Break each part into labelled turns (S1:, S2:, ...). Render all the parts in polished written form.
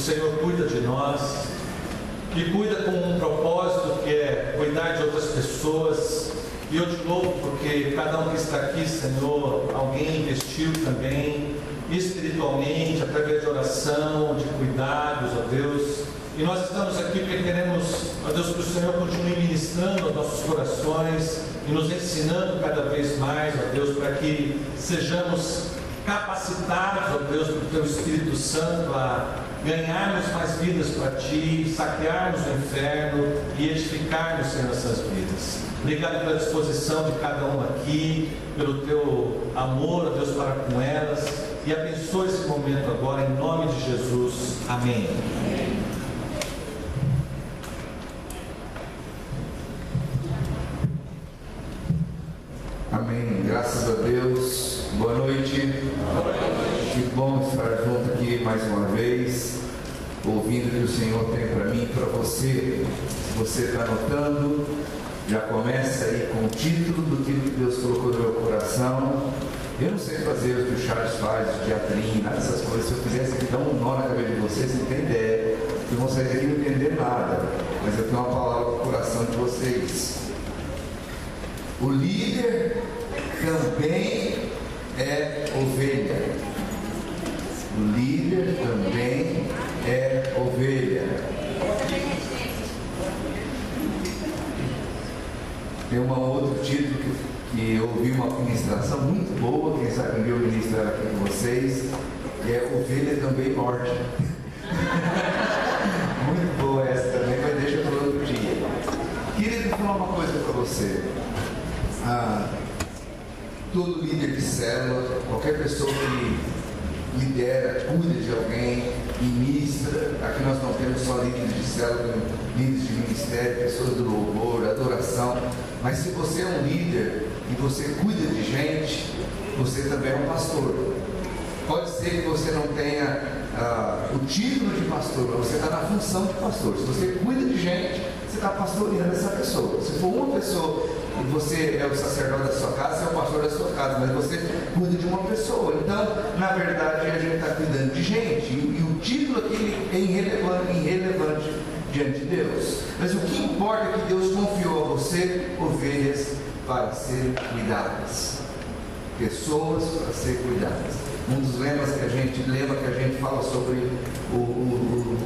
S1: Senhor cuida de nós e cuida com um propósito que é cuidar de outras pessoas. E eu de novo, porque cada um que está aqui, Senhor, alguém investiu também espiritualmente, através de oração, de cuidados, ó Deus. E nós estamos aqui porque queremos, ó Deus, que o Senhor continue ministrando aos nossos corações e nos ensinando cada vez mais, ó Deus, para que sejamos capacitados, ó Deus, pelo Teu Espírito Santo a ganharmos mais vidas para Ti, saquearmos o inferno e edificarmos, Senhor, essas vidas. Obrigado pela disposição de cada um aqui, pelo Teu amor, ó Deus, para com elas, e abençoe esse momento agora, em nome de Jesus. Amém.
S2: Amém. Graças a Deus. Boa noite. Que bom estar junto aqui mais uma vez, ouvindo o que o Senhor tem para mim e para você. Se você está anotando, já começa aí com o título do que Deus colocou no meu coração. Eu não sei fazer o que o Charles faz, o teatrinho, nada dessas coisas. Se eu fizesse aqui, dar um nó na cabeça de vocês, você não tem ideia. Vocês vão sair daqui e não entender nada. Mas eu tenho uma palavra no coração de vocês. O líder também é ovelha. O líder também é ovelha. Tem um outro título que eu ouvi uma ministração muito boa, quem sabe um dia eu ministrar aqui com vocês, que é Ovelha Também Morte. Muito boa essa também, mas deixa para outro dia. Queria falar uma coisa para você. Todo líder de célula, qualquer pessoa que lidera, cuida de alguém, ministra. Aqui nós não temos só líderes de célula, líderes de ministério, pessoas do louvor, adoração. Mas se você é um líder e você cuida de gente, você também é um pastor. Pode ser que você não tenha o título de pastor, mas você está na função de pastor. Se você cuida de gente, você está pastoreando essa pessoa. Se for uma pessoa e você é o sacerdote da sua casa, você é o pastor da sua casa, mas você cuida de uma pessoa. Então, na verdade, a gente está cuidando de gente, e o título aqui é irrelevante diante de Deus. Mas o que importa é que Deus confiou a você ovelhas para serem cuidadas, pessoas para serem cuidadas. Um dos lemas que a gente fala sobre o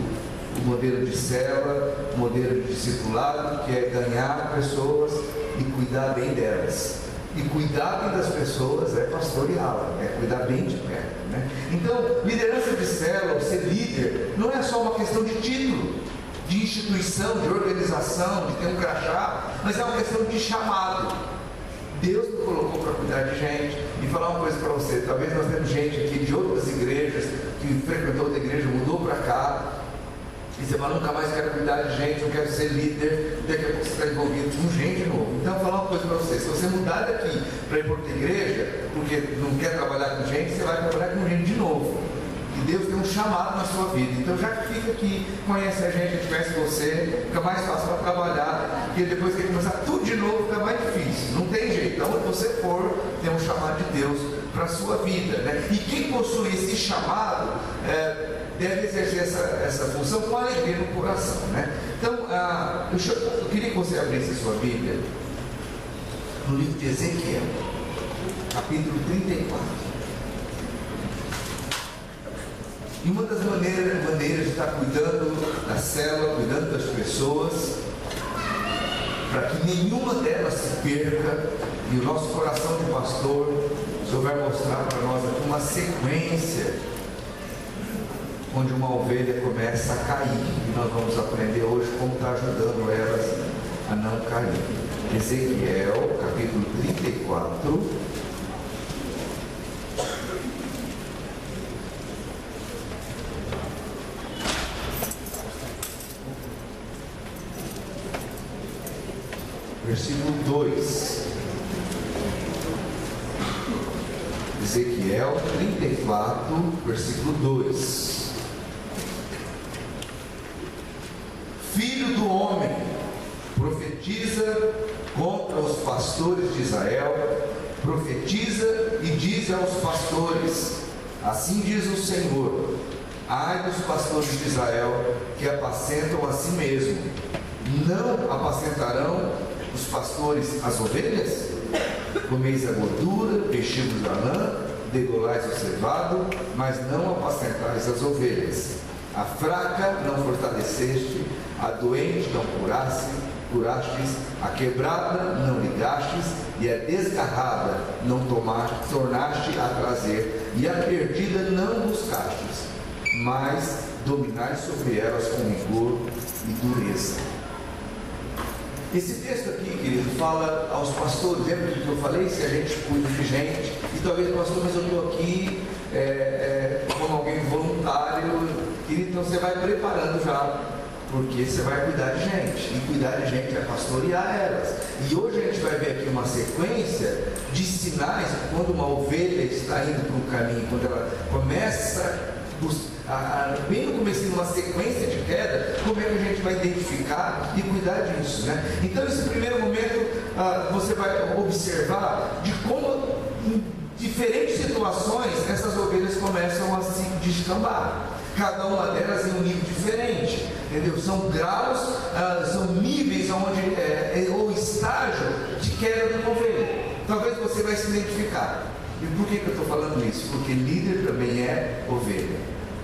S2: modelo de célula, o modelo de discipulado, que é ganhar pessoas e cuidar bem delas. E cuidar bem das pessoas é pastoreá-la, é cuidar bem de perto, né? Então, liderança de célula, ser líder, não é só uma questão de título, de instituição, de organização, de ter um crachá, mas é uma questão de chamado. Deus me colocou para cuidar de gente. E falar uma coisa para você, talvez nós temos gente aqui de outras igrejas, que frequentou outra igreja, mudou para cá, e você fala, nunca mais quero cuidar de gente, não quero ser líder, daqui a pouco você está envolvido com gente de novo. Então, vou falar uma coisa para você, se você mudar daqui para ir para outra igreja, porque não quer trabalhar com gente, você vai trabalhar com gente de novo. E Deus tem um chamado na sua vida. Então, já que fica aqui, conhece a gente conhece você, fica mais fácil para trabalhar, porque depois que começar tudo de novo, fica mais difícil. Não tem jeito. Então, onde você for, tem um chamado de Deus para a sua vida, né? E quem possui esse chamado, deve exercer essa função com alegria no coração, né? Então, eu queria que você abrisse a sua Bíblia no livro de Ezequiel, capítulo 34. E uma das maneiras de estar cuidando da célula, cuidando das pessoas, para que nenhuma delas se perca, e o nosso coração de pastor, o Senhor vai mostrar para nós aqui uma sequência onde uma ovelha começa a cair, e nós vamos aprender hoje como está ajudando elas a não cair. Ezequiel, capítulo 34. Versículo 2. Ezequiel 34, versículo 2. Filho do homem, profetiza contra os pastores de Israel, profetiza e diz aos pastores: assim diz o Senhor, Ai dos pastores de Israel que apacentam a si mesmo. Não apacentarão os pastores as ovelhas? Comeis a gordura, vestimos a lã, degolais o cevado, mas não apacentais as ovelhas. A fraca não fortaleceste, a doente não curastes, a quebrada não ligastes, e a desgarrada não tornaste a trazer, e a perdida não buscastes, mas dominais sobre elas com rigor e dureza. Esse texto aqui, querido, fala aos pastores. Lembra do que eu falei? Se a gente cuida de gente, e talvez, pastor, mas eu estou aqui como alguém voluntário, querido, então você vai preparando já, porque você vai cuidar de gente, e cuidar de gente é pastorear elas. E hoje a gente vai ver aqui uma sequência de sinais, quando uma ovelha está indo para um caminho, quando ela começa bem no começo, uma sequência de queda, como é que a gente vai identificar e cuidar disso, né? Então, nesse primeiro momento, você vai observar de como, em diferentes situações, essas ovelhas começam a se descambar. Cada uma delas em um nível diferente, entendeu? São graus, são níveis ou estágio de queda de uma ovelha. Talvez você vai se identificar. E por que eu estou falando isso? Porque líder também é ovelha,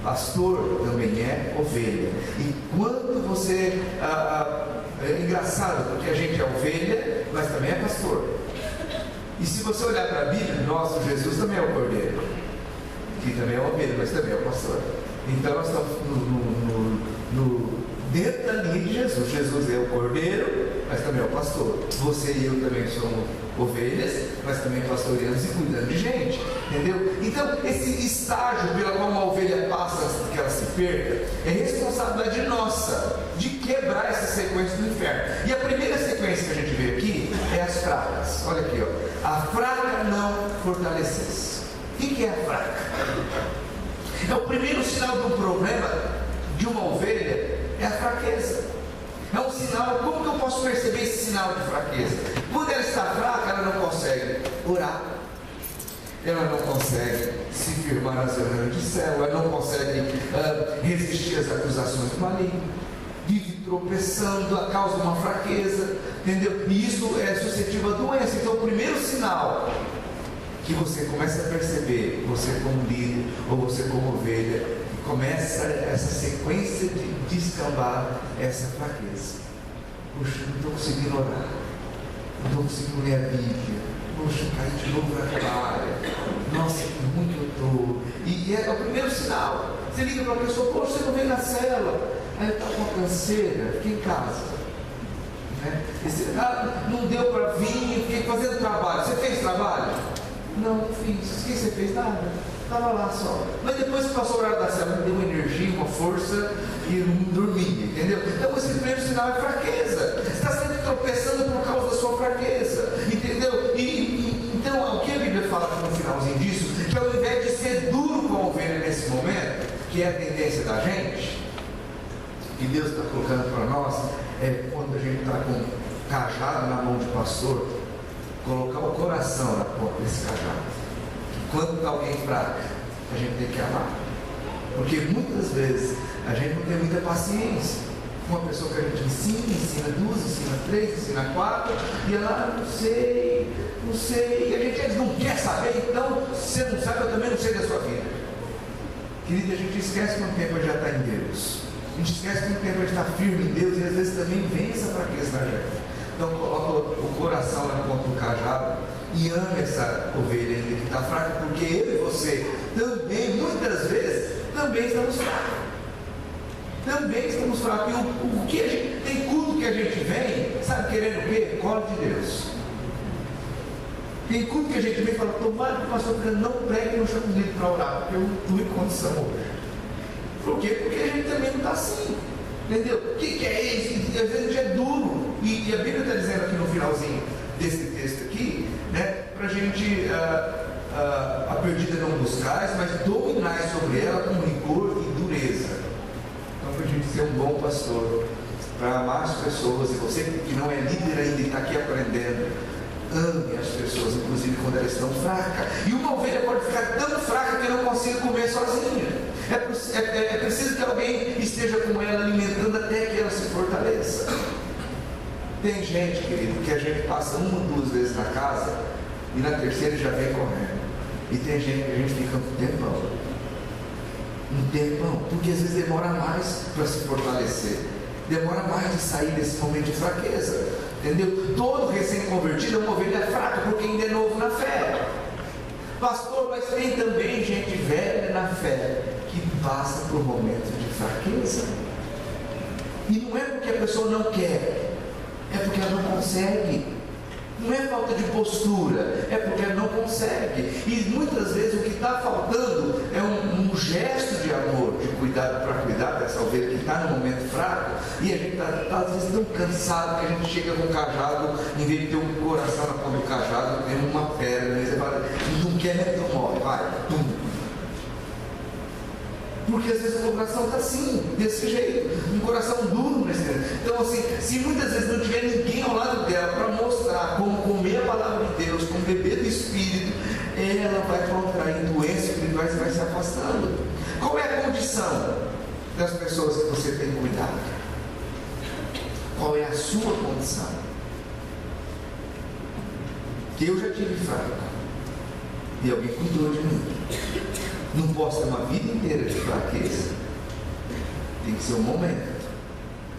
S2: pastor também é ovelha. E quando você é engraçado, porque a gente é ovelha, mas também é pastor. E se você olhar para a Bíblia, nosso Jesus também é o cordeiro, que também é ovelha, mas também é o pastor. Então nós estamos dentro da linha de Jesus. Jesus é o cordeiro, mas também é o pastor. Você e eu também somos ovelhas, mas também pastoreamos e cuidando de gente, entendeu? Então esse estágio pela qual uma ovelha passa antes que ela se perca é responsabilidade nossa de quebrar essa sequência do inferno. E a primeira sequência que a gente vê aqui é as fracas. Olha aqui, ó. A fraca não fortalecesse. O que é a fraca? É o primeiro sinal do problema de uma ovelha, é a fraqueza. É um sinal. Como que eu posso perceber esse sinal de fraqueza? Quando ela está fraca, ela não consegue orar, ela não consegue se firmar nas reuniões de céu, ela não consegue resistir às acusações malignas, vive tropeçando a causa de uma fraqueza, entendeu? E isso é suscetível à doença. Então o primeiro sinal que você começa a perceber, você como líder ou você como ovelha, começa essa sequência de descambar essa fraqueza. Puxa, não estou conseguindo orar, não estou conseguindo ler a Bíblia, puxa, caí de novo naquela área, nossa, que ruim que eu estou. E é o primeiro sinal. Você liga para a pessoa, poxa, você não veio na célula, aí eu estava com uma canseira, fiquei em casa, né? Não deu para vir, fiquei fazendo trabalho. Você fez trabalho? Não fiz. O que você fez? Nada. Estava lá só. Mas depois que passou o horário da célula, me deu uma energia, uma força e não dormia, entendeu? Então esse primeiro sinal é fraqueza. Você está sempre tropeçando por causa da sua fraqueza, entendeu? Então o que a Bíblia fala no finalzinho disso, que ao invés de ser duro com a ovelha nesse momento, que é a tendência da gente, que Deus está colocando para nós, é quando a gente está com cajado na mão de pastor, colocar o coração na ponta desse cajado. Quando está alguém fraco, a gente tem que amar. Porque muitas vezes a gente não tem muita paciência com uma pessoa que a gente ensina 2, ensina 3, ensina 4, e ela, não sei, e a gente não quer saber, então você não sabe, eu também não sei da sua vida. Querida, a gente esquece quanto tempo a gente já está em Deus. A gente esquece quanto tempo a gente está firme em Deus, e às vezes também vem essa fraqueza na gente. Então coloca o coração na ponta do cajado e ame essa ovelha ainda que está fraca, porque eu e você também, muitas vezes, também estamos fracos. Também estamos fracos. E o que a gente tem, culto que a gente vem, sabe, querendo o quê? Colo de Deus. Tem culto que a gente vem e fala, tomara que o pastor não pregue no chão livre para orar, porque eu não estou em condição hoje. Por quê? Porque a gente também não está assim. Entendeu? O que é isso? Às vezes a gente é duro. E a Bíblia está dizendo aqui no finalzinho desse texto aqui, né, para a gente, a perdida não buscais, mas dominais sobre ela com rigor e dureza. Então, para a gente ser um bom pastor, para amar as pessoas, e você que não é líder ainda e está aqui aprendendo, ame as pessoas, inclusive quando elas estão fracas. E uma ovelha pode ficar tão fraca que não consiga comer sozinha. É preciso que alguém esteja com ela, alimentando até que ela se fortaleça. Tem gente, querido, que a gente passa 1 ou 2 vezes na casa e na terceira já vem correndo. E tem gente que a gente fica um tempão, porque às vezes demora mais para se fortalecer, demora mais de sair desse momento de fraqueza, entendeu? Todo recém-convertido é uma ovelha fraca, porque ainda é novo na fé. Pastor, mas tem também gente velha na fé que passa por momentos de fraqueza, e não é porque a pessoa não quer, é porque ela não consegue. Não é falta de postura, é porque ela não consegue. E muitas vezes o que está faltando é um gesto de amor, de cuidado, para cuidar dessa ovelha que está no momento fraco. E a gente está às vezes tão cansado que a gente chega com o cajado, em vez de ter um coração na ponta do cajado, tem uma pedra, e você fala, não quer, então morre, vai, pum. Porque às vezes o coração está assim, desse jeito, um coração duro nesse tempo. Então assim, se muitas vezes não tiver ninguém ao lado dela para mostrar como comer a palavra de Deus, como beber do Espírito, ela vai contrair doenças espirituais e vai se afastando. Qual é a condição das pessoas que você tem cuidado? Qual é a sua condição? Que eu já tive fraco e alguém cuidou de mim. Não posso ter uma vida inteira de fraqueza. Tem que ser um momento.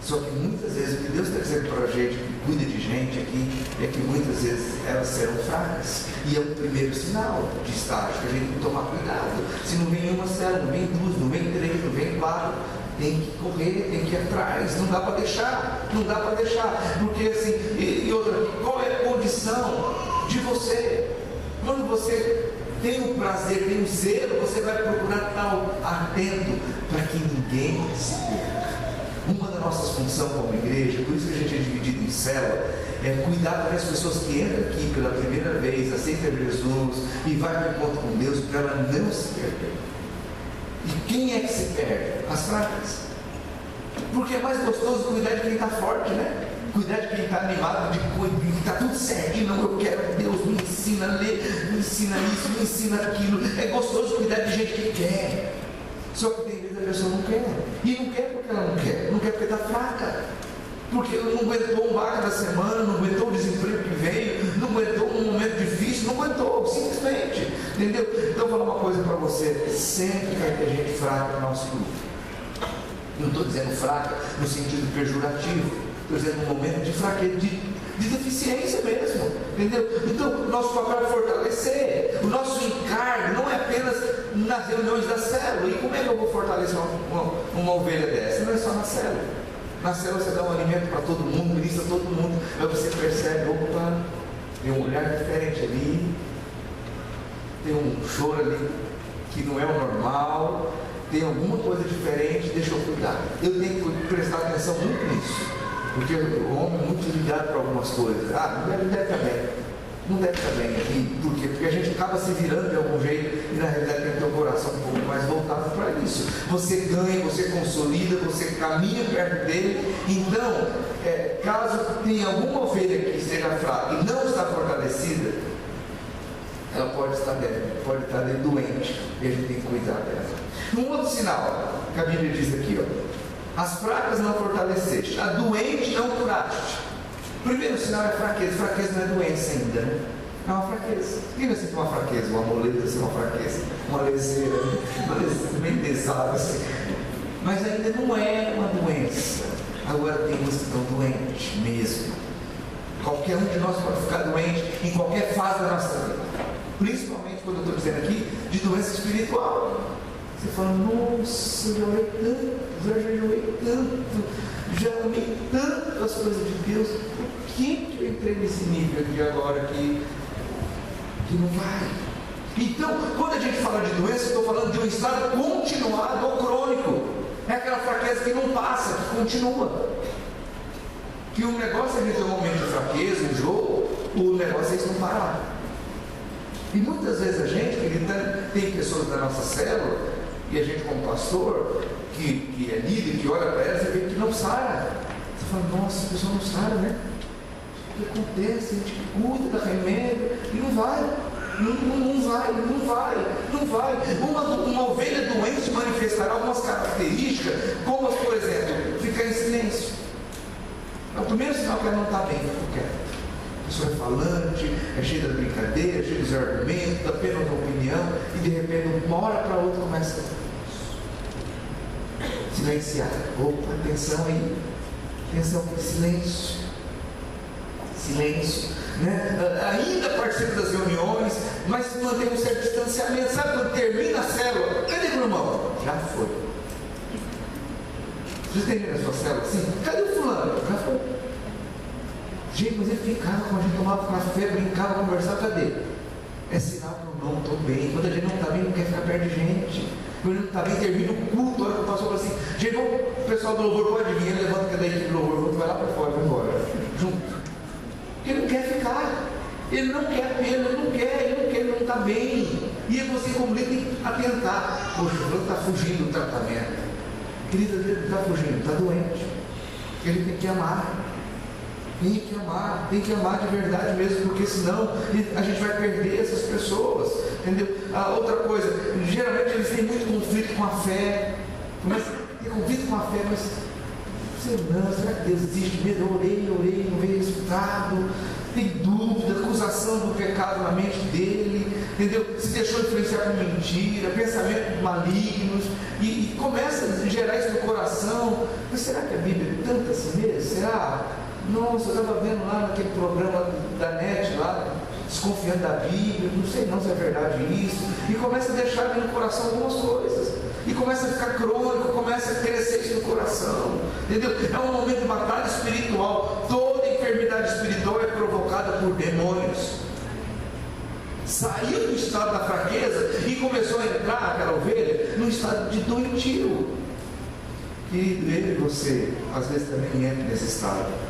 S2: Só que muitas vezes o que Deus está dizendo para a gente, que cuida de gente aqui, é que muitas vezes elas serão fracas. E é um primeiro sinal de estágio, que a gente tem que tomar cuidado. Se não vem uma célula, não vem 2, não vem 3, não vem 4, tem que correr, tem que ir atrás. Não dá para deixar, não dá para deixar. Porque assim, e outra, qual é a condição de você? Quando você tem o prazer, tem o zelo, você vai procurar estar atento para que ninguém se perca. Uma das nossas funções como igreja, por isso que a gente é dividido em célula, é cuidar para as pessoas que entram aqui pela primeira vez, aceitam Jesus e vai para o encontro com Deus, para ela não se perder. E quem é que se perde? As fracas. Porque é mais gostoso cuidar de quem está forte, né? Cuidar de quem está animado, de que está tudo certinho. Não, eu quero, Deus me ensina a ler, me ensina isso, me ensina aquilo. É gostoso cuidar de gente que quer. Só que tem vezes a pessoa não quer. E não quer porque ela não quer porque está fraca. Porque não aguentou um baque da semana, não aguentou o desemprego que veio, não aguentou um momento difícil, não aguentou, simplesmente. Entendeu? Então vou falar uma coisa para você, sempre vai ter gente fraca no nosso grupo. Não estou dizendo fraca no sentido pejorativo. Estou dizendo um momento de fraqueza, de deficiência mesmo, entendeu? Então, o nosso papel é fortalecer, o nosso encargo não é apenas nas reuniões da célula. E como é que eu vou fortalecer uma ovelha dessa? Não é só na célula. Na célula você dá um alimento para todo mundo, ministra todo mundo, aí você percebe, opa, tem um olhar diferente ali, tem um choro ali que não é o normal, tem alguma coisa diferente, deixa eu cuidar. Eu tenho que prestar atenção muito nisso. Porque o homem é muito ligado para algumas coisas. Ah, não deve estar bem. Não deve estar bem aqui. Por quê? Porque a gente acaba se virando de algum jeito e na realidade tem que ter o coração um pouco mais voltado para isso. Você ganha, você consolida, você caminha perto dele. Então, caso tenha alguma ovelha que esteja fraca e não está fortalecida, ela pode estar doente. E a gente tem que cuidar dela. Um outro sinal que a Bíblia diz aqui, ó. As fracas não fortaleceste, a doente não curaste. O primeiro sinal é fraqueza. Fraqueza não é doença ainda, né? É uma fraqueza. Quem vai sentir uma fraqueza? Uma moleza ser uma fraqueza, uma leseira bem pesada assim. Mas ainda não é uma doença. Agora tem uns que estão doentes mesmo. Qualquer um de nós pode ficar doente em qualquer fase da nossa vida. Principalmente quando eu estou dizendo aqui de doença espiritual. Você fala, nossa, já orei tanto, já jejuei tanto, já amei tanto as coisas de Deus, por que eu entrei nesse nível de agora que não vai? Então, quando a gente fala de doença, estou falando de um estado continuado ou crônico. É aquela fraqueza que não passa, que continua. Que o negócio é a gente ter um momento de fraqueza, um jogo, o negócio é isso não parar. E muitas vezes a gente, tem pessoas da nossa célula, e a gente como pastor, que é líder, que olha para elas e vê que não sara. Você fala, nossa, a pessoa não sara, né? que acontece, a gente cuida, dá remédio, e não vai. Não vai. Uma ovelha doente manifestará algumas características, como, por exemplo, ficar em silêncio. É o primeiro sinal que ela não está bem, porque a pessoa é falante, é cheia de brincadeira, cheia de argumentos, dá apenas uma opinião, e de repente, uma hora para outra, começa a silenciar. Opa, atenção aí. Atenção, silêncio. Ainda participa das reuniões, mas mantém um certo distanciamento. Sabe quando termina a célula? Cadê o irmão? Já foi. Vocês têm na sua célula assim? Cadê o fulano? Já foi. Gente, mas ele ficava com a gente, tomava café, brincava, conversava, cadê? É sinal que eu não estou bem. Quando a gente não está bem, não quer ficar perto de gente. Quando a gente não está bem, termina o culto. A hora que o pastor fala assim, gente, o pessoal do louvor pode vir, ele levanta cada equipe do louvor, vai lá para fora, vai embora. Junto. Ele não quer ficar, ele não está bem. E você, como líder, tem que atentar. Poxa, o fulano está fugindo do tratamento. Querida, ele está fugindo, está doente. Ele tem que amar. Tem que amar de verdade mesmo, porque senão a gente vai perder essas pessoas. Entendeu? A outra coisa, geralmente eles têm muito conflito com a fé. Começa a ter conflito com a fé, mas será que Deus existe mesmo? Eu orei, não veio resultado. Tem dúvida, acusação do pecado na mente dele, entendeu? Se deixou influenciar por mentira, pensamentos malignos, e começa a gerar isso no coração. Mas será que a Bíblia é tanto assim mesmo? Será? Nossa, eu estava vendo lá naquele programa da NET lá, desconfiando da Bíblia, não sei não se é verdade isso, e começa a deixar no coração algumas coisas. E começa a ficar crônico, começa a crescer isso no coração, entendeu? É um momento de batalha espiritual. Toda enfermidade espiritual é provocada por demônios. Saiu do estado da fraqueza e começou a entrar aquela ovelha no estado de doentio. Querido, eu e você, às vezes também entra nesse estado.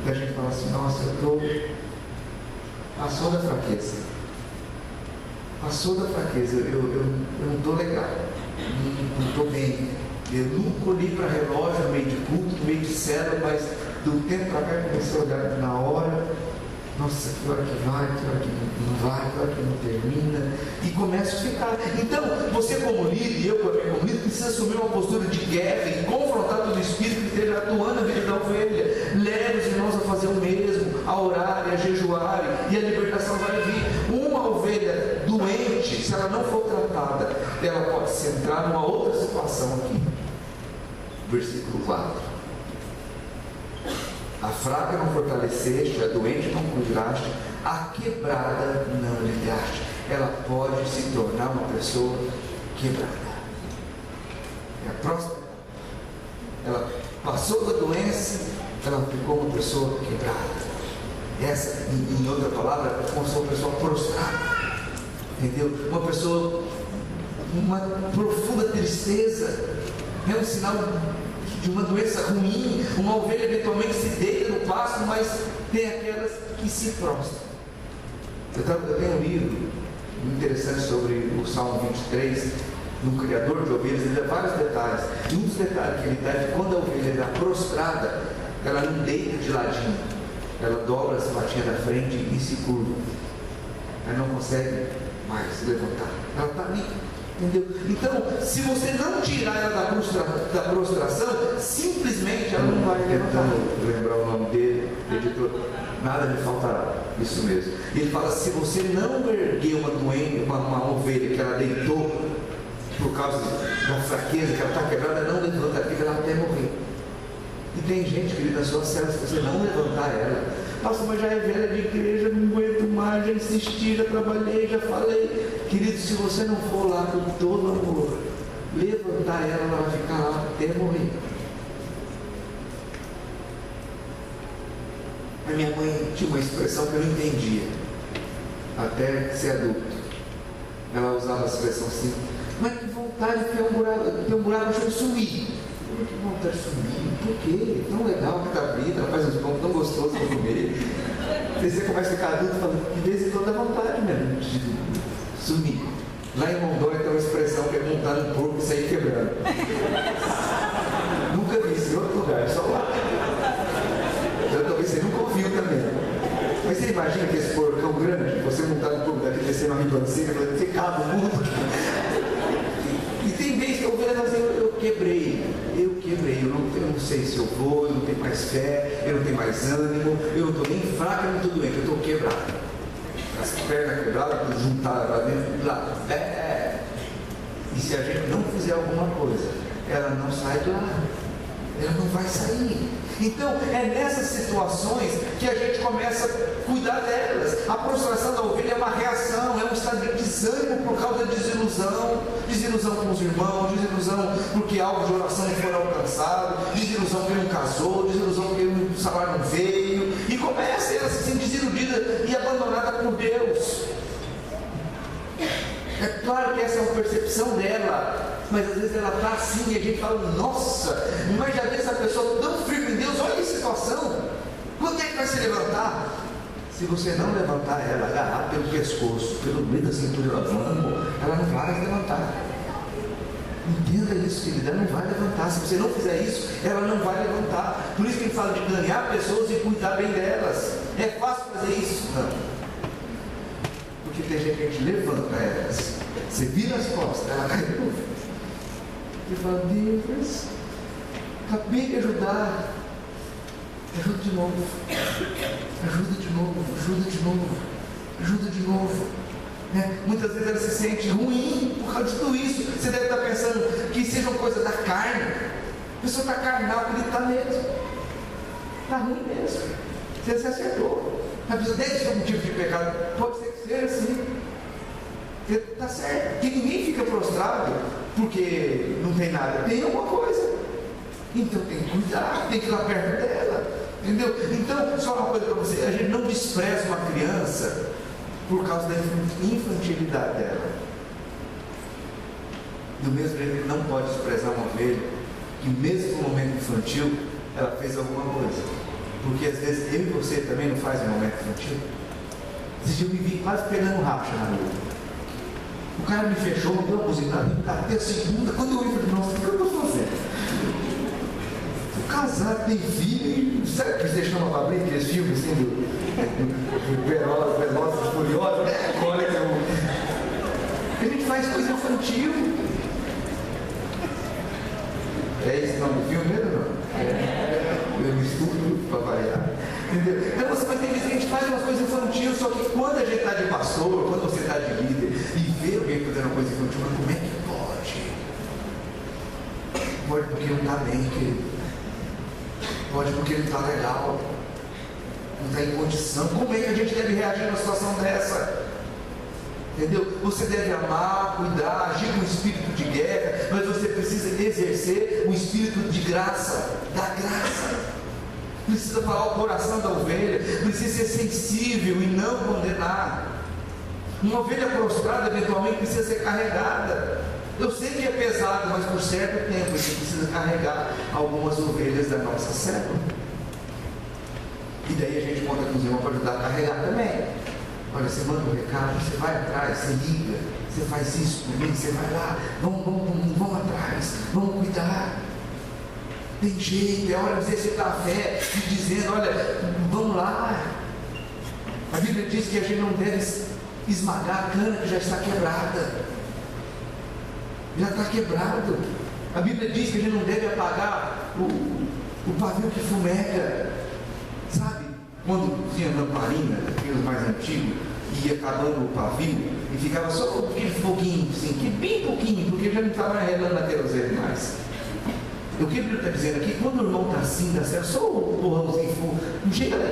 S2: E a gente fala assim, nossa, passou da fraqueza. Eu não estou legal, não estou bem. Eu nunca olhei para relógio no meio de culto, no meio de célula, mas do tempo para cá eu comecei a olhar na hora. Nossa, que hora que vai, que hora que não vai, que hora que não termina. E começa a ficar. Então, você como líder, e eu como líder, precisa assumir uma postura de guerra e confrontar todo o espírito que esteja atuando na vida da ovelha. Leve os irmãos a fazer o mesmo, a orar e a jejuar, e a libertação vai vir. Uma ovelha doente, se ela não for tratada, ela pode se entrar numa outra situação aqui. Versículo 4. A fraca não fortaleceste, a doente não cuidaste, a quebrada não lidaste. Ela pode se tornar uma pessoa quebrada. É a próxima. Ela passou da doença, ela ficou uma pessoa quebrada. Essa, em outra palavra, é como se uma pessoa prostrada. Entendeu? Uma pessoa, uma profunda tristeza. É um sinal de uma doença ruim. Uma ovelha eventualmente se deita no pasto, mas tem aquelas que se prostram. Eu tenho um livro interessante sobre o Salmo 23, no Criador de Ovelhas. Ele dá vários detalhes, e um dos detalhes que ele dá é que quando a ovelha está prostrada, ela não deita de ladinho, ela dobra as patinhas da frente e se curva. Ela não consegue mais se levantar, ela está ali. Entendeu? Então, se você não tirar ela da prostração, simplesmente ela não vai levantar. Lembrar o nome dele, editor, nada me faltará. Isso mesmo. Ele fala: se você não erguer uma ovelha que ela deitou por causa da fraqueza, que ela está quebrada, não levanta, fica lá até morrer. E tem gente, querida, na sua célula, se você não levantar ela, nossa, mas já é velha de igreja, não aguento mais, já insisti, já trabalhei, já falei. Querido, se você não for lá com todo amor, levantar ela, ela vai ficar lá até morrer. A minha mãe tinha uma expressão que eu não entendia, até ser adulto. Ela usava a expressão assim: mas que vontade de ter um buraco, deixa eu sumir. Que vontade de sumir? Por quê? Tão legal que tá vida, ela faz uns pão tão gostoso para comer. Você começa a ficar adulto falando, de vez em quando dá vontade mesmo de sumir. Lá em Rondônia tem uma expressão que é montar no porco e sair quebrando. Nunca vi isso em outro lugar, só lá. Então talvez você nunca ouviu também. imagina que esse porcão grande, você montar no clube daqui, descer uma ribanceira, você cabe o mundo. E tem vezes que eu vejo assim, eu quebrei, eu não sei se eu vou, eu não tenho mais fé, eu não tenho mais ânimo, eu não estou nem fraco, eu não estou doente, eu estou quebrado. As pernas quebradas, juntadas lá dentro, lá. E se a gente não fizer alguma coisa, ela não sai do ar, ela não vai sair. Então, é nessas situações que a gente começa a cuidar delas. A prostração da ovelha é uma reação, é um estado de desânimo por causa da desilusão. Desilusão com os irmãos, desilusão porque algo de oração não foi alcançado, desilusão porque não casou, desilusão porque o salário não veio. E começa ela se sentir desiludida e abandonada por Deus. É claro que essa é uma percepção dela, mas às vezes ela está assim e a gente fala, nossa, mas já vê essa pessoa tão firme em Deus, olha a situação, quando é que vai se levantar? Se você não levantar ela, agarrar pelo pescoço, pelo meio da cintura, ela não vai levantar. Entenda isso, querida, ela não vai levantar. Se você não fizer isso, ela não vai levantar. Por isso que ele fala de ganhar pessoas e cuidar bem delas. É fácil fazer isso? Não. Porque tem gente que a gente levanta elas, você vira as costas, ela cai de novo. E fala, Deus, acabei de ajudar, ajuda de novo, ajuda de novo, ajuda de novo, ajuda de novo. Muitas vezes ela se sente ruim por causa de tudo isso. Você deve estar pensando que seja uma coisa da carne. A pessoa está carnal, porque está mesmo, está ruim mesmo. Você se acertou. A pessoa deve ser um motivo de pecado. Pode ser que seja assim. Está certo. Que ninguém fica prostrado porque não tem nada. Tem alguma coisa. Então tem que cuidar, tem que ir lá perto dela. Entendeu? Então, só uma coisa para você: a gente não despreza uma criança por causa da infantilidade dela. Do mesmo jeito que não pode desprezar uma ovelha, que mesmo no momento infantil ela fez alguma coisa. Porque às vezes eu e você também não faz um momento infantil. Esse dia eu me vi quase pegando racha na rua. O cara me fechou, me deu uma buzinada, até a segunda. Quando eu olhei, falei, nossa, o que eu estou fazendo? O casado tem filho, sabe o que você chama para abrir aqueles filmes assim do Velozes e Furiosos? Olha que a gente faz coisa infantil. É esse nome do filme mesmo, não? Eu estudo para variar. Entendeu? Então você vai ter que dizer, a gente faz uma coisa infantil, só que quando a gente está de pastor, quando você está de líder e vê alguém fazendo uma coisa infantil, mas como é que pode? Pode porque não está bem, querido. Pode porque não está legal. Não está em condição. Como é que a gente deve reagir numa situação dessa? Entendeu? Você deve amar, cuidar, agir com espírito de guerra, mas você precisa exercer o espírito de graça, da graça. Precisa falar o coração da ovelha, precisa ser sensível e não condenar. Uma ovelha prostrada eventualmente precisa ser carregada. Eu sei que é pesado, mas por certo tempo a gente precisa carregar algumas ovelhas da nossa célula. E daí a gente conta com os irmãos para ajudar a carregar também. Olha, você manda um recado, você vai atrás, você liga, você faz isso por mim, você vai lá, vamos atrás, vamos cuidar. Tem jeito, é hora de exercitar a fé, de dizendo, olha, vamos lá. A Bíblia diz que a gente não deve esmagar a cana que já está quebrada. Já está quebrado. A Bíblia diz que a gente não deve apagar o pavio que fumega. Sabe? Quando tinha lamparina, aqueles mais antigos, ia acabando o pavio e ficava só aquele foguinho, assim, que bem pouquinho, porque já não estava arredando na querosene mais. O que a Bíblia está dizendo aqui, quando o irmão está assim, dá certo, só o borrãozinho de fogo, não chega lá,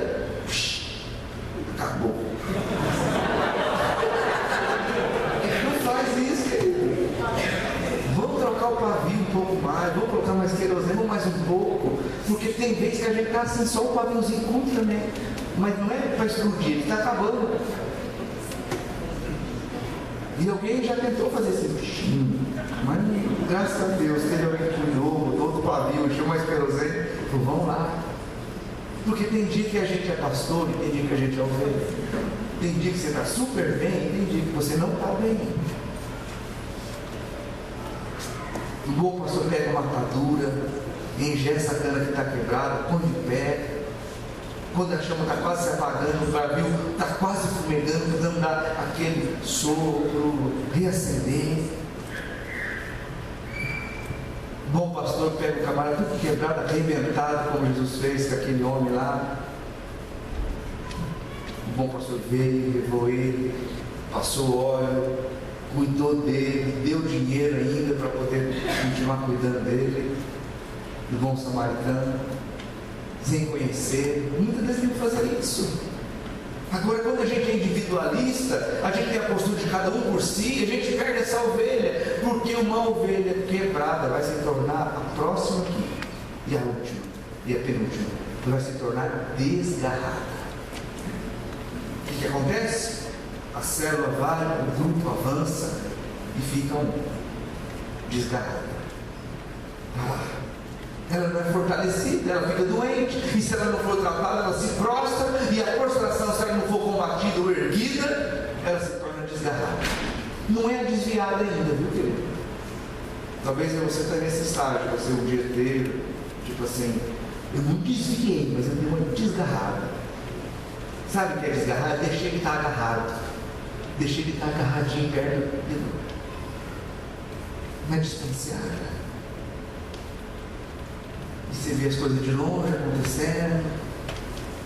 S2: acabou. Não faz isso, querido. Vamos trocar o pavio um pouco mais, vamos colocar mais querosene, mais um pouco, porque tem vezes que a gente está assim, só o paviozinho curto também, mas não é para explodir, ele está acabando. E alguém já tentou fazer esse bichinho, mas graças a Deus, teve alguém que cuidou, botou outro pavio, encheu mais querosene, falou, vamos lá. Porque tem dia que a gente é pastor e tem dia que a gente é ovelha. Tem dia que você está super bem e tem dia que você não está bem. O bom pastor pega uma atadura, engessa a cana que está quebrada, põe de pé, quando a chama está quase se apagando, o barril está quase fumegando, precisamos dar aquele sopro, reacender. O bom pastor pega o camarada tudo quebrado, arrebentado, como Jesus fez com aquele homem lá. O bom pastor veio, levou ele, passou óleo, cuidou dele, deu dinheiro ainda para poder continuar cuidando dele, do bom samaritano, sem conhecer. Muitas vezes tem que fazer isso. Agora, quando a gente é individualista, a gente tem a postura de cada um por si, a gente perde essa ovelha, porque uma ovelha quebrada vai se tornar a próxima aqui, e a última, e a penúltima, vai se tornar desgarrada. O que acontece? A célula vai, o grupo avança e fica desgarrada. Ela não é fortalecida, ela fica doente, e se ela não for tratada, ela se prostra, e a prostração, se ela não for combatida ou erguida, ela se torna desgarrada. Não é desviada ainda, viu, querido? Talvez você está nesse estágio, você um dia teve, tipo assim, eu não desviei, mas eu dei uma desgarrada. Sabe o que é desgarrar? Deixei ele estar agarrado. Deixei ele estar agarradinho perto de não é distanciada. E você vê as coisas de longe acontecendo,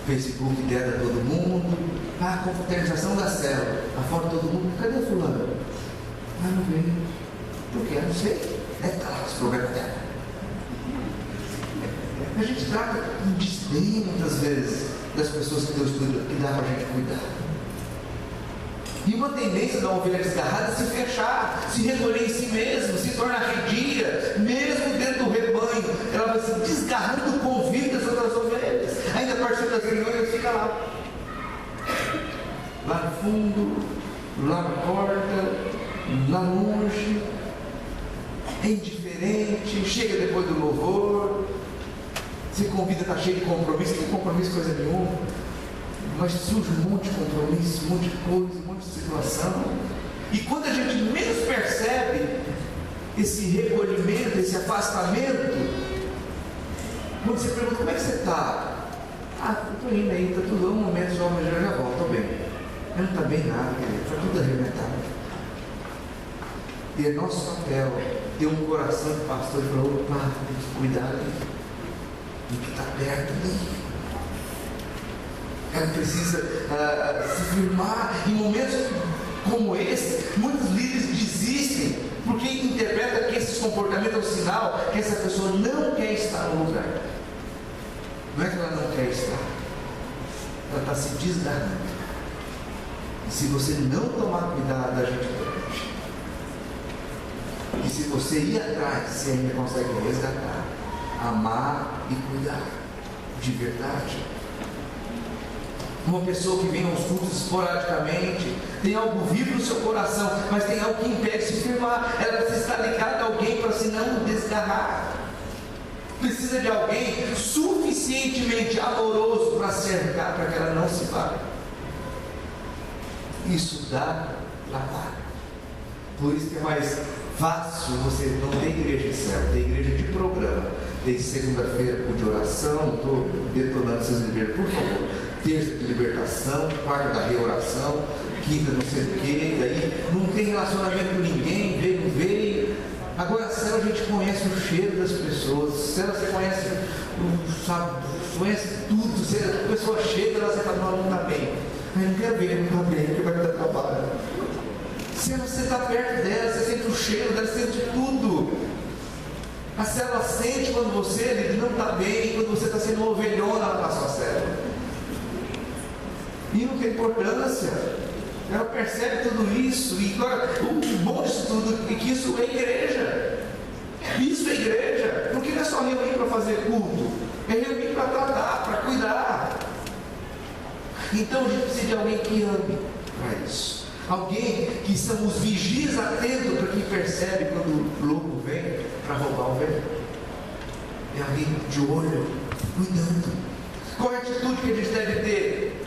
S2: Facebook deda todo mundo, a confraternização da célula, a foto todo mundo, cadê o fulano? Não veio. Por quê? Não sei. Deve estar lá com os problemas dela. A gente trata com desdém muitas vezes das pessoas que Deus cuida, que dá para a gente cuidar. E uma tendência da ovelha desgarrada é se fechar, se recolher em si mesmo, se tornar arredia, mesmo dentro do rebanho, ela vai se desgarrando do convívio das outras ovelhas. Ainda participando das reuniões, fica lá. Lá no fundo, lá na porta, lá longe, é indiferente, chega depois do louvor, se convida, está cheio de compromisso, não tem compromisso coisa nenhuma. Mas surge um monte de compromisso, um monte de coisa, um monte de situação. E quando a gente menos percebe esse recolhimento, esse afastamento, quando você pergunta, como é que você está? Estou indo aí, está tudo, um momento só, mas já volto, estou bem. Mas não está bem nada, está tudo arrebentado. E é nosso papel ter um coração de pastor e falar, opa, cuidado do que está perto dele. Ela precisa se firmar. Em momentos como esse, muitos líderes desistem porque interpretam que esses comportamentos é um sinal que essa pessoa não quer estar no lugar. Não é que ela não quer estar, ela está se desgarrando. E se você não tomar cuidado, a gente perde. E se você ir atrás, você ainda consegue resgatar, amar e cuidar de verdade. Uma pessoa que vem aos cultos esporadicamente, tem algo vivo no seu coração, mas tem algo que impede de se firmar. Ela precisa estar ligada a alguém para se não desgarrar. Precisa de alguém suficientemente amoroso para cercar, para que ela não se vá. Isso dá trabalho. Por isso que é mais fácil você não ter igreja de céu, ter igreja de programa. Tem segunda-feira de oração, não estou detonando essas igrejas, por favor. Terça de libertação, quarta da reoração, quinta não sei o que, daí não tem relacionamento com ninguém, veio, não veio. Agora a célula a gente conhece o cheiro das pessoas, a célula você conhece, sabe, conhece tudo, você, a pessoa chega, ela fala, não está bem. Eu não quero ver, não está bem, que vai dar trabalho. Se você está perto dela, você sente o cheiro dela, você sente tudo. A célula sente quando você não está bem, quando você está sendo uma ovelhona lá na sua célula. E não tem importância. Ela percebe tudo isso. E agora, o bom disso tudo é que isso é igreja. Isso é igreja. Porque não é só reunir para fazer culto. É reunir para tratar, para cuidar. Então a gente precisa de alguém que ame para isso. Alguém que são os vigias atentos para quem percebe quando o lobo vem para roubar o velho. É alguém de olho, cuidando. Qual é a atitude que a gente deve ter?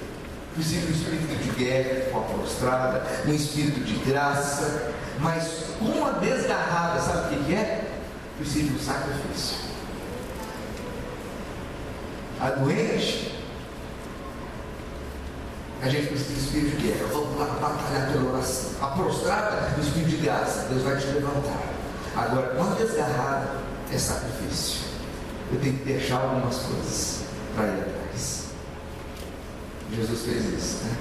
S2: Precisa um espírito de guerra, com a prostrada, um espírito de graça, mas uma desgarrada, sabe o que é? Precisa de um sacrifício. A doente, A gente precisa de espírito de guerra. Vamos lá batalhar pela oração. A prostrada, o espírito de graça. Deus vai te levantar. Agora, quando desgarrado, é sacrifício. Eu tenho que deixar algumas coisas para ir atrás. Jesus fez isso, né?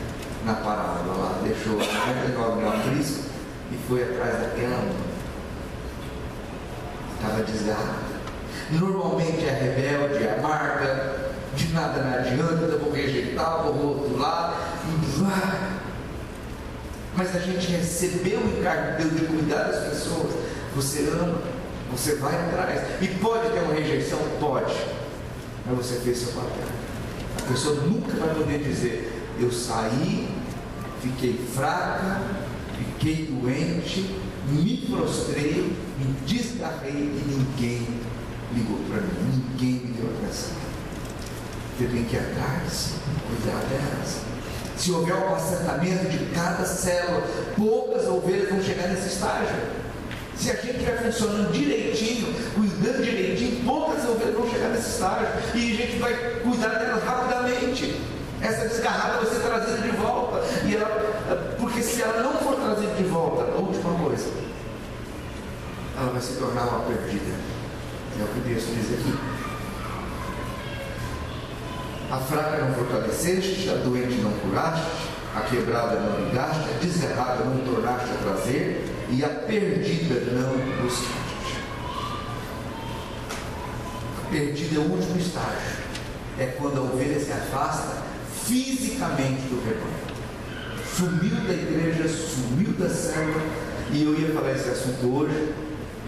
S2: Na parábola lá, deixou 99 mil apriscos e foi atrás daquela uma. Estava desgarrado. Normalmente é rebelde, é amarga, de nada não adianta, vou rejeitar, vou pro outro lado. Mas a gente recebeu o encargo de Deus de cuidar das pessoas. Você ama, você vai atrás. E pode ter uma rejeição? Pode. Mas você fez seu papel. A pessoa nunca vai poder dizer: eu saí, fiquei fraca, fiquei doente, me prostrei, me desgarrei e ninguém ligou para mim, ninguém me deu atenção. Você tem que ir atrás, cuidar delas. Se houver um apacentamento de cada célula, poucas ovelhas vão chegar nesse estágio. Se a gente estiver funcionando direitinho, cuidando direitinho, poucas ovelhas vão chegar nesse estágio e a gente vai cuidar delas rapidamente. Essa desgarrada vai ser trazida de volta. E ela, porque se ela não for trazida de volta, a última coisa, ela vai se tornar uma perdida. É o que Deus diz aqui. A fraca não fortaleceste, a doente não curaste, a quebrada não ligaste, a desgarrada não tornaste a trazer, e a perdida não buscaste. A perdida é o último estágio. É quando a ovelha se afasta fisicamente do rebanho. Sumiu da igreja, sumiu da célula. E eu ia falar esse assunto hoje,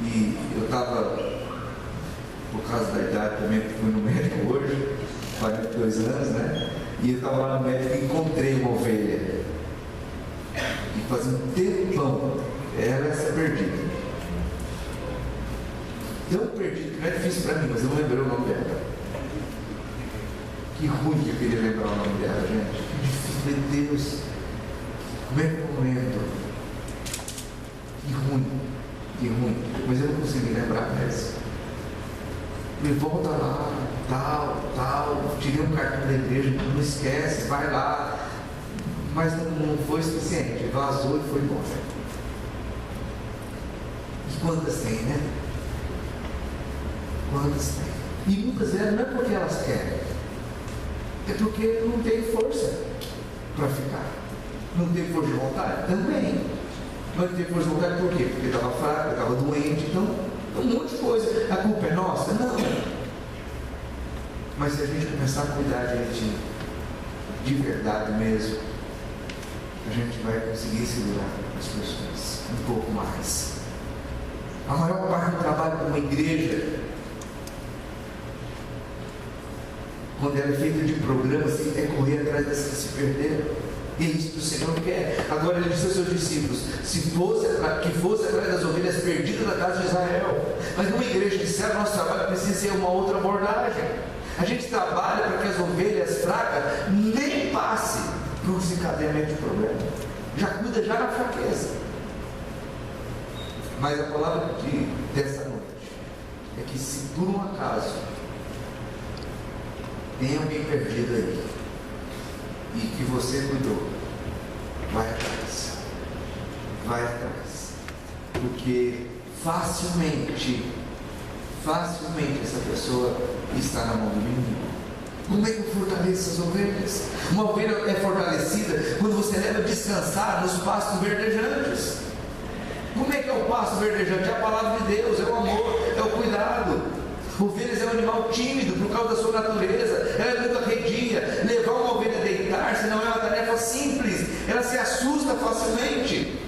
S2: e eu estava, por causa da idade também, fui no médico hoje, 42 anos, né? E eu estava lá no médico e encontrei uma ovelha. E fazia um tempão, era essa perdida. Tão perdida que não é difícil para mim, mas eu não lembrei o nome dela. Que ruim que eu queria lembrar o nome dela, gente. Que difícil, meu Deus. Como é que eu lembro? Que ruim. Mas eu não consegui lembrar mais. Me volta lá, tal, tirei um cartão da igreja, não esquece, vai lá. Mas não foi suficiente, vazou e foi embora. E quantas tem, né? Quantas tem? E muitas vezes não é porque elas querem, é porque não tem força para ficar. Não tem força de vontade? Também. Mas não tem força de vontade por quê? Porque estava fraca, estava doente, então um monte de coisa. A culpa é nossa? Não. Mas se a gente começar a cuidar de verdade mesmo, a gente vai conseguir segurar as pessoas um pouco mais. A maior parte do trabalho de uma igreja, quando ela é feita de programas, é correr atrás das que se perderam. E é isso que o Senhor quer. Agora ele disse aos seus discípulos: que fosse atrás das ovelhas perdidas da casa de Israel. Mas numa igreja de céu, nosso trabalho precisa ser uma outra abordagem. A gente trabalha para que as ovelhas fracas nem passem por um desencadeamento de problema. Já cuida já na fraqueza. Mas a palavra dessa noite é que, se por um acaso tem alguém perdido aí e que você cuidou, vai atrás. Vai atrás. Porque facilmente essa pessoa está na mão do inimigo. Como é que eu fortaleço as ovelhas? Uma ovelha é fortalecida quando você leva descansar nos pastos verdejantes. Como é que é o pasto verdejante? É a palavra de Deus, é o amor, é o cuidado. Ovelhas é um animal tímido por causa da sua natureza. Ela é muito arredia. Levar uma ovelha a deitar-se não é uma tarefa simples. Ela se assusta facilmente.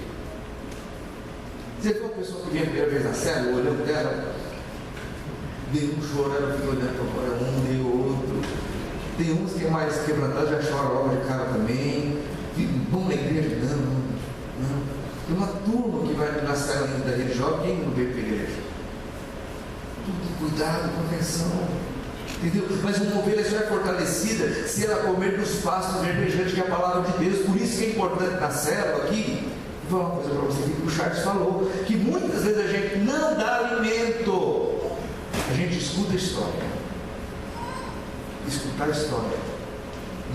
S2: Você viu uma pessoa que vem a primeira vez na célula, olhando dela, deu um choro, ela fica olhando para fora, um, deu outro. Tem uns que é mais quebrantado, já chora logo de cara também. Vamos na igreja? Não. Tem uma turma que vai na célula da rede jovem, quem não veio para a igreja? Tudo cuidado, com atenção. Entendeu? Mas uma ovelha só é fortalecida se ela comer dos pastos verdejantes, que é a palavra de Deus. Por isso que é importante na célula aqui. Vou falar uma coisa para você que o Charles falou, que muitas vezes a gente não dá alimento. A gente escuta a história. Escutar a história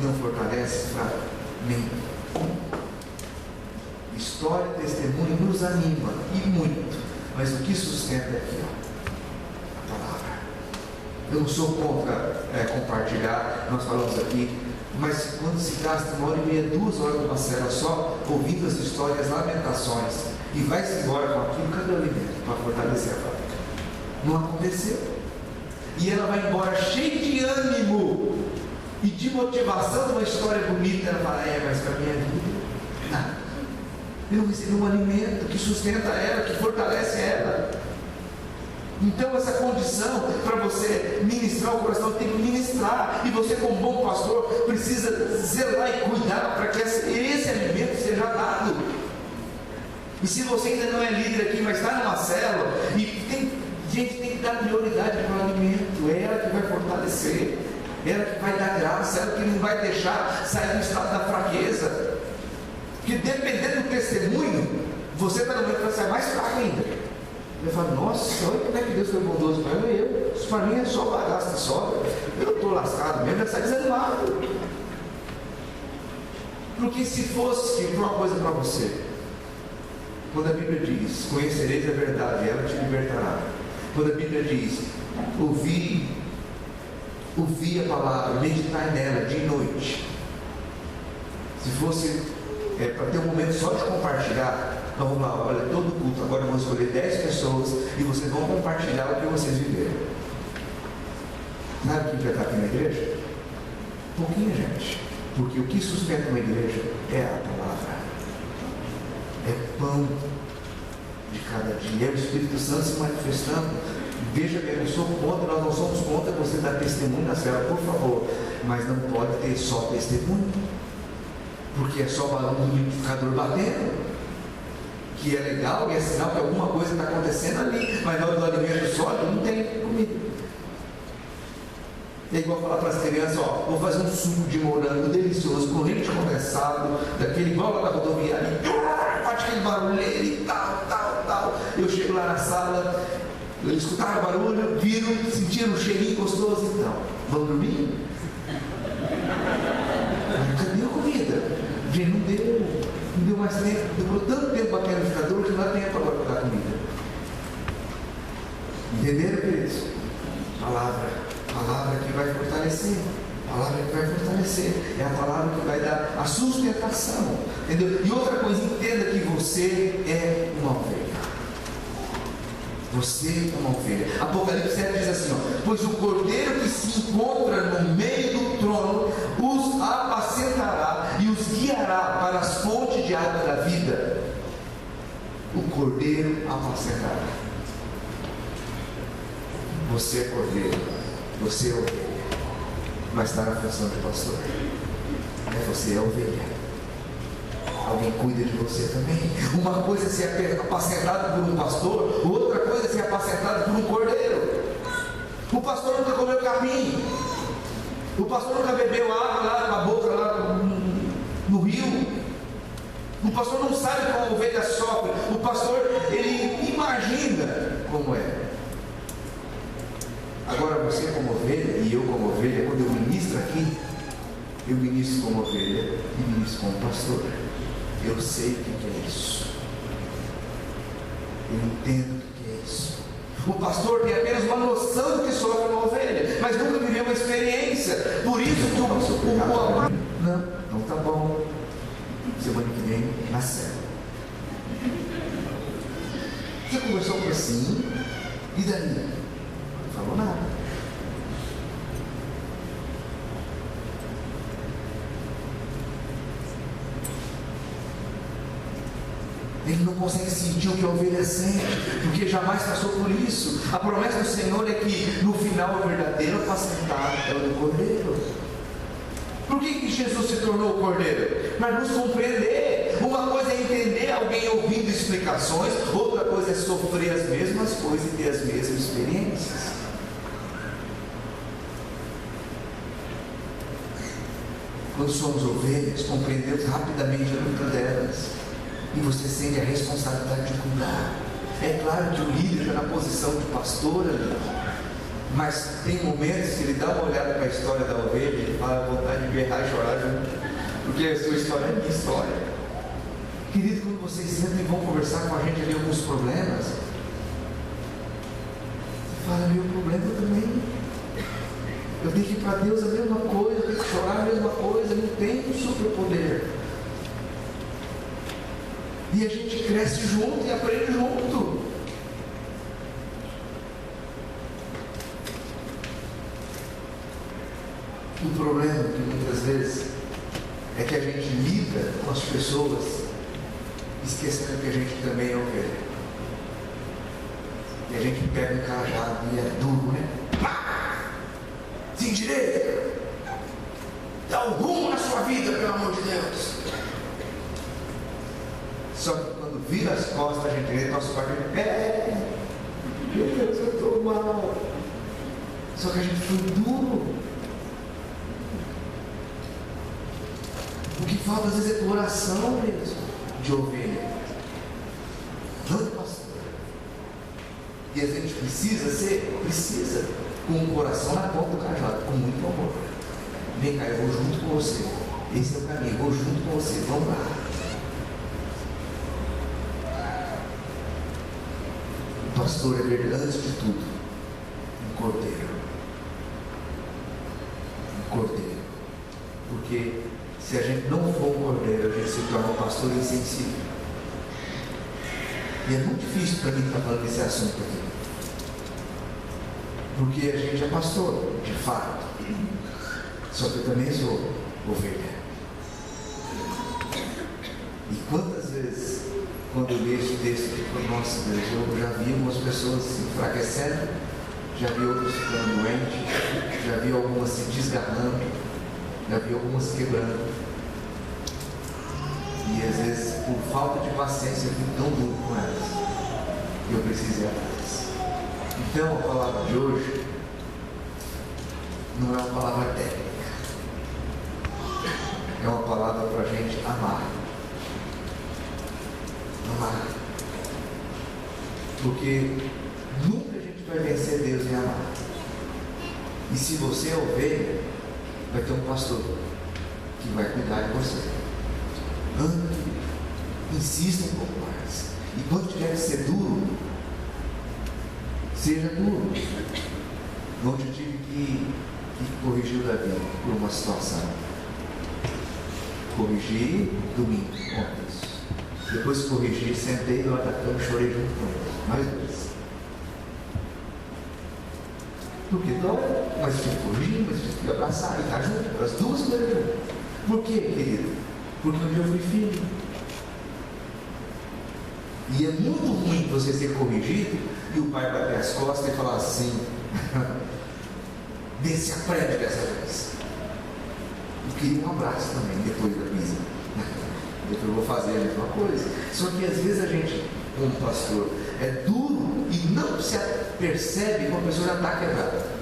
S2: não fortalece, fraco. Nem. História e testemunho nos anima, e muito, mas o que sustenta é aqui, ó, a palavra. Eu não sou contra compartilhar, nós falamos aqui, mas quando se gasta 1h30, 2 horas numa cela só, ouvindo as histórias, lamentações, e vai-se embora com aquilo, cadê o alimento para fortalecer a fábrica? Não aconteceu. E ela vai embora cheia de ânimo e de motivação de uma história bonita. Ela fala, mas para a minha vida, nada. Eu recebi um alimento que sustenta ela, que fortalece ela. Então essa condição para você ministrar o coração, tem que ministrar. E você, como bom pastor, precisa zelar e cuidar para que esse alimento seja dado. E se você ainda não é líder aqui, mas está numa célula, e tem que dar prioridade para o alimento. É ela que vai fortalecer, ela que vai dar graça, ela que não vai deixar sair do estado da fraqueza. Porque dependendo do testemunho, você está no momento que vai sair mais fraco ainda. Eu falo, nossa, olha como é que Deus foi bondoso para eu. Isso para mim é só bagaço de sobra. Eu estou lascado mesmo, já sai desanimado. Porque se fosse uma coisa para você, quando a Bíblia diz, conhecereis a verdade, ela te libertará. Quando a Bíblia diz, ouvir a palavra, meditar nela dia e noite. Se fosse para ter um momento só de compartilhar, então vamos lá, olha, todo culto, agora eu vou escolher 10 pessoas e vocês vão compartilhar o que vocês viveram. Sabe o que já está aqui na igreja? Pouquinha gente. Porque o que sustenta uma igreja é a palavra. É pão de cada dia. É o Espírito Santo se manifestando. Veja bem, eu sou contra, nós não somos contra você dar testemunho na cela, por favor. Mas não pode ter só testemunho. Porque é só barulho do liquidificador batendo. Que é legal e é sinal que alguma coisa está acontecendo ali, mas na hora do alimento sólido não tem comida. É igual falar para as crianças, vou fazer um suco de morango delicioso, com leite condensado, daquele igual lá na rodoviária, faz aquele barulho e tal. Eu chego lá na sala, eles escutaram o barulho, viram, sentiram um cheirinho gostoso, então, vamos dormir? Cadê a comida? Gente, não deu mais tempo, demorou tanto tempo para ter o liquidificador que não dá tempo agora para dar comida. Entenderam, queridos? Palavra que vai fortalecer, é a palavra que vai dar a sustentação, entendeu? E outra coisa, entenda que você é uma ovelha. Você é uma ovelha. Apocalipse 7 diz assim, pois o cordeiro que se encontra no meio do trono os apacentará e os guiará para as fontes de água da vida. O cordeiro apacentará. Você é cordeiro, você é ovelha, mas está na função de pastor. Você é ovelha. Alguém cuida de você também. Uma coisa é ser apacentado por um pastor, outra coisa é ser apacentado por um cordeiro. O pastor nunca comeu capim, o pastor nunca bebeu água lá na boca, lá no rio. O pastor não sabe como a ovelha sofre. O pastor, ele imagina como é. Agora você como ovelha, e eu como ovelha, quando eu ministro aqui, eu ministro como ovelha e ministro como pastor. Eu sei o que é isso. Eu entendo o que é isso. O pastor tem apenas uma noção do que sofre uma ovelha, mas nunca viveu uma experiência. Por isso que não tá bom. Semana que vem na célula. Você conversou com assim, e daí? Não falou nada. Ele não consegue sentir o que a ovelha sente, porque jamais passou por isso. A promessa do Senhor é que no final o verdadeiro apacentado é o do cordeiro. Por que Jesus se tornou o cordeiro? Para nos compreender. Uma coisa é entender alguém ouvindo explicações, outra coisa é sofrer as mesmas coisas e ter as mesmas experiências. Quando somos ovelhas, compreendemos rapidamente a luta delas. E você sente a responsabilidade de cuidar. É claro que o líder está na posição de pastor ali, mas tem momentos que ele dá uma olhada para a história da ovelha e fala, vontade de berrar e chorar junto. porque a sua história é minha história. Querido, quando vocês sentam e vão conversar com a gente ali alguns problemas, você fala, meu problema também. Eu tenho que ir para Deus a mesma coisa, eu tenho que chorar a mesma coisa, não tem um superpoder. E a gente cresce junto e aprende junto. O problema que muitas vezes é que a gente lida com as pessoas esquecendo que a gente também é ovelha. E a gente pega um cajado e é duro, né? Sem direito! Dá um rumo na sua vida, pelo amor de Deus! Só que quando vira as costas, a gente vê nosso pai meu Deus, eu estou mal. Só que a gente foi duro. O que falta às vezes é coração mesmo de ovelha. Não, pastor. E a gente precisa com o coração na ponta do cajado, com muito amor. Vem cá, eu vou junto com você. Esse é o caminho, eu vou junto com você. Vamos lá. O pastor é verdade, antes de tudo, um cordeiro. Um cordeiro. Porque se a gente não for um cordeiro, a gente se torna um pastor insensível. E é muito difícil para mim estar falando desse assunto aqui. Porque a gente é pastor, de fato. Só que eu também sou ovelha. E quantas vezes, quando eu leio esse texto, eu falo, nossa Deus, eu já vi algumas pessoas se enfraquecendo, já vi outras ficando doentes, já vi algumas se desgarrando, já vi algumas quebrando. E às vezes, por falta de paciência, eu fico tão duro com elas. E eu preciso ir atrás. Então, a palavra de hoje não é uma palavra técnica. É uma palavra para a gente amar. Amar. Porque nunca a gente vai vencer Deus em amar. E se você é ovelha, vai ter um pastor que vai cuidar de você. Ande, insista um pouco mais. E quando tiver que ser duro, seja duro. Ontem eu tive que corrigir o Davi por uma situação. Corrigi domingo, ontem isso. Depois corrigi, sentei lá da cama e chorei junto com ele. Mais vezes. Porque dói, mas eu tive que corrigir, mas eu tive que abraçar e estar junto, as duas coisas juntas. Por quê, querido? Porque um dia eu fui filho. E é muito ruim você ser corrigido e o pai bater as costas e falar assim, vê se aprende dessa vez. Eu queria um abraço também depois da misa. Depois eu vou fazer a mesma coisa. Só que às vezes a gente, como pastor, é duro e não se percebe quando a pessoa já está quebrada.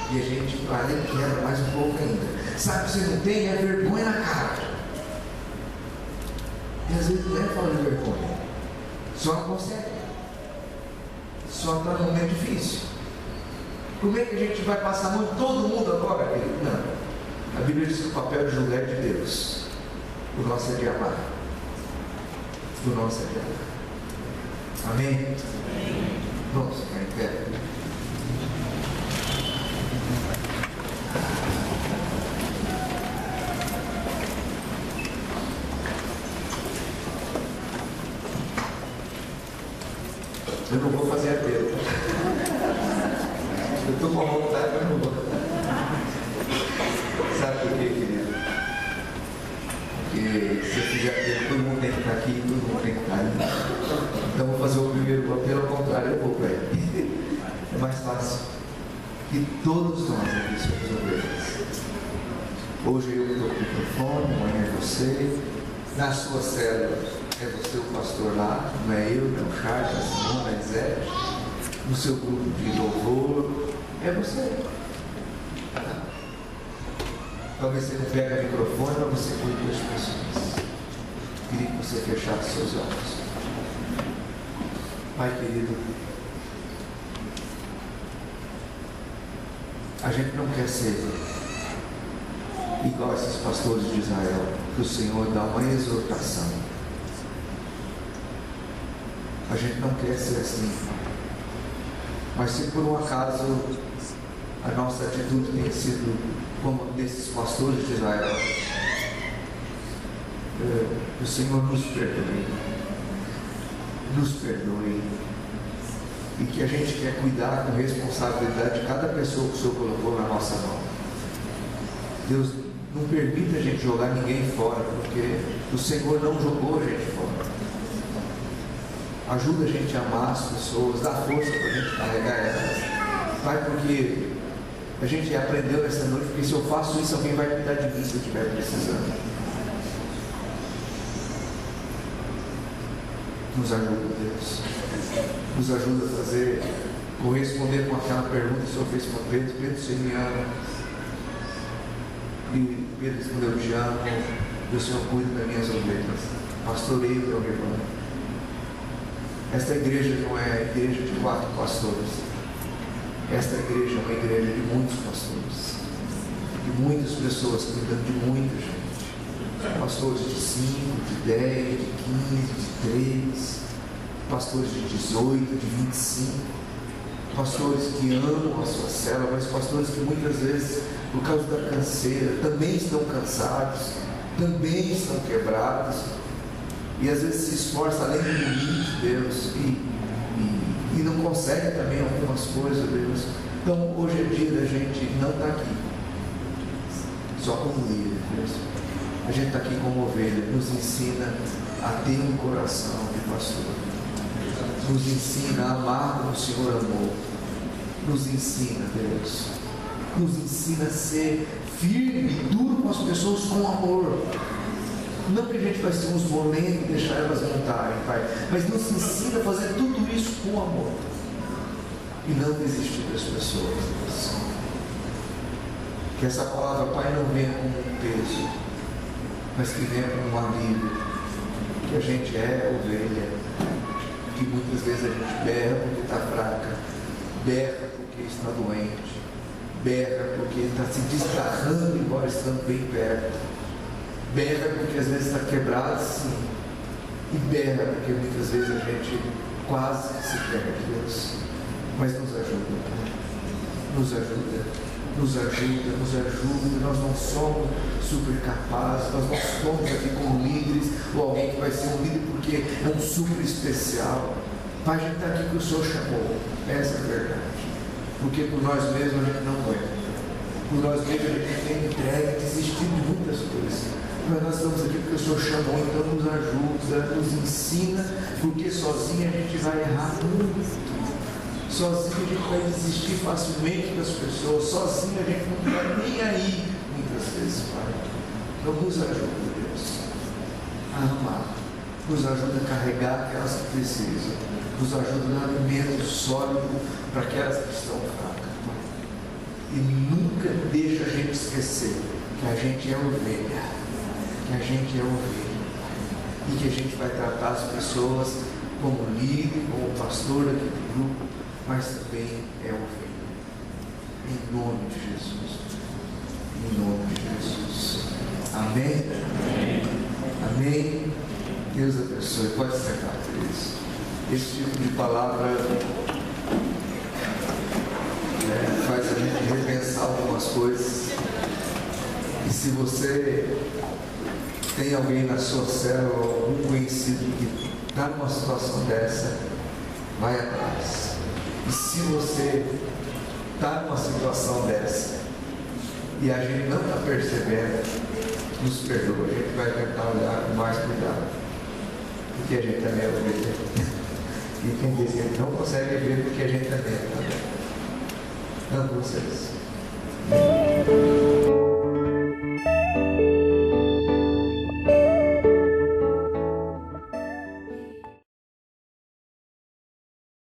S2: E a gente vai e quebra mais um pouco ainda. Sabe o que você não tem? É vergonha na cara. E às vezes não é falta de vergonha. Só não consegue. Só está num momento difícil. Como é que a gente vai passar a mão em todo mundo agora, querido? Não. A Bíblia diz que o papel de julgar é de Deus. O nosso é de amar. O nosso é de amar. Amém? Amém. Vamos ficar em pé. Eu não vou fazer apelo. Eu estou com vontade, mas não vou. Sabe por quê, querido? Porque se eu fizer apelo, todo mundo tem que estar aqui, todo mundo tem que estar ali. Então eu vou fazer o primeiro apelo, ao contrário, eu vou para ele. É mais fácil. Que todos nós aqui somos ovelhas. Hoje eu estou com o microfone, amanhã é você. Na sua célula é você o pastor lá, não é eu, não é o Charles, não é a Simone, não é a Zé. No seu grupo de louvor, é você. Talvez você não pegue o microfone, mas você cuide das pessoas. Queria que você fechasse seus olhos. Pai querido, a gente não quer ser igual esses pastores de Israel, que o Senhor dá uma exortação. A gente não quer ser assim, mas se por um acaso a nossa atitude tem sido como desses pastores de Israel, que o Senhor nos perdoe, e que a gente quer cuidar com responsabilidade de cada pessoa que o Senhor colocou na nossa mão. Deus não permita a gente jogar ninguém fora, porque o Senhor não jogou a gente fora. Ajuda a gente a amar as pessoas, dá força para a gente carregar elas. Pai, porque a gente aprendeu nessa noite, porque se eu faço isso, alguém vai cuidar de mim se eu estiver precisando. Nos ajuda, Deus. Nos ajuda a fazer, corresponder com aquela pergunta que o Senhor fez para Pedro. Pedro, você me ama? E Pedro respondeu: eu te amo, e o Senhor cuida das minhas ovelhas. Pastoreio o teu rebanho. Esta igreja não é a igreja de 4 pastores. Esta igreja é uma igreja de muitos pastores, de muitas pessoas cuidando de muita gente. Pastores de 5, de 10, de 15, de 3, pastores de 18, de 25, pastores que amam a sua célula, mas pastores que muitas vezes, por causa da canseira, também estão cansados, também estão quebrados, e às vezes se esforça além do limite, Deus, e não consegue também algumas coisas, Deus. Então hoje é dia da gente não estar aqui só como líder, Deus. A gente está aqui como ovelha. Nos ensina a ter um coração de pastor, nos ensina a amar como o Senhor amou, nos ensina, Deus, nos ensina a ser firme e duro com as pessoas com amor. Não que a gente vai ser uns molentos e deixar elas montarem, Pai, mas nos ensina a fazer tudo isso com amor e não desistir das pessoas, Deus. Que essa palavra, Pai, não venha como um peso, mas que venha como um alívio, que a gente é ovelha, que muitas vezes a gente berra porque está fraca, berra porque está doente, berra porque está se desgarrando embora estando bem perto, berra porque às vezes está quebrado, sim, e berra porque muitas vezes a gente quase que se perde, Deus. Mas nos ajuda, Pai. Nos ajuda, nos ajuda, nos ajuda. Nós não somos super capazes, nós não somos aqui como líderes, ou alguém que vai ser um líder porque é um super especial. Pai, a gente está aqui porque o Senhor chamou, essa é a verdade. Porque por nós mesmos a gente não aguenta. Por nós mesmos a gente tem entregue, desistido de muitas coisas. Mas nós estamos aqui porque o Senhor chamou, então nos ajuda, nos ensina, porque sozinho a gente vai errar muito. Sozinho a gente vai desistir facilmente das pessoas, sozinho a gente não está nem aí muitas vezes, Pai. Então nos ajuda, Deus, a amar, nos ajuda a carregar aquelas que precisam, nos ajuda a dar alimento sólido para aquelas que estão fracas, Pai. E nunca deixa a gente esquecer que a gente é ovelha, que a gente é ovelha, e que a gente vai tratar as pessoas como líder, como pastor aqui do grupo, mas também é ovelha. Em nome de Jesus. Em nome de Jesus. Amém? Amém? Deus abençoe. Pode sentar, queridos. Esse tipo de palavra faz a gente repensar algumas coisas. E se você tem alguém na sua célula, algum conhecido que está numa situação dessa, vai atrás. E se você está numa situação dessa e a gente não está percebendo, nos perdoa, a gente vai tentar olhar com mais cuidado, porque a gente também é ovelha. E quem diz que a gente não consegue ver porque a gente também é. Não vocês.